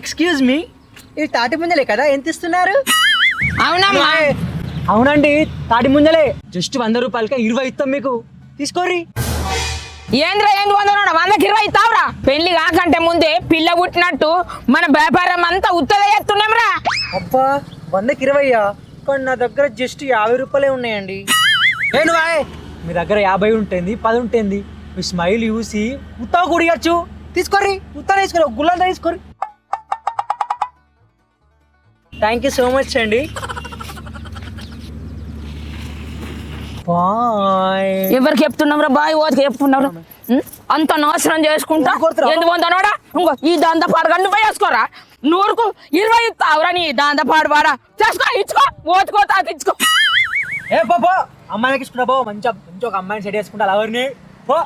Excuse me, ఇది తాటి ముంజలే కదా, ఎంత ఇస్తున్నారు? అవునమ్మా. అవునండి, తాటి ముంజలే. జస్ట్ 100 రూపాయలకే 20 ఇస్తాం మీకు, తీసుకోర్రి. ఏంద్రా ఏంది 100 100కి 20 ఇస్తావురా? పెళ్లి కాకంటే ముందే పిల్ల పుట్టినట్టు మన వ్యాపారం అంతా ఉత్తదే చేస్తున్నాంరా. అబ్బా 100కి 20, కానీ నా దగ్గర జస్ట్ 50 రూపాయలే ఉన్నాయండి. నేను మీ దగ్గర 50 ఉంటుంది, 10 ఉంటుంది. మీ స్మైల్ చూసి ఉత్తావు కూడా ఇవ్వచ్చు. తీసుకోర్రి, ఉత్తా తీసుకోరు, గుళ్ళంతా తీసుకోర్రి. థ్యాంక్ యూ సో మచ్ అండి. బాయ్. ఎవరికి చెప్తున్నావురా బాయ్? ఓతికి చెప్తున్నావురా? అంత నాశనం చేసుకుంటా ఎందుకు 100 ఇంకో ఈ దంద పాడగా నువ్వే చేసుకోరా. 100కు 20 ఇస్తావురా? నీ దంద పాడవాడా చేసుకో, ఇచ్చుకో, ఓతుకో తాత ఇచ్చుకో. ఏ పో అమ్మాయికి ఇస్తున్నా, పో మంచిగా ఒక అమ్మాయిని సెట్ చేసుకుంటా ఎవరిని పో.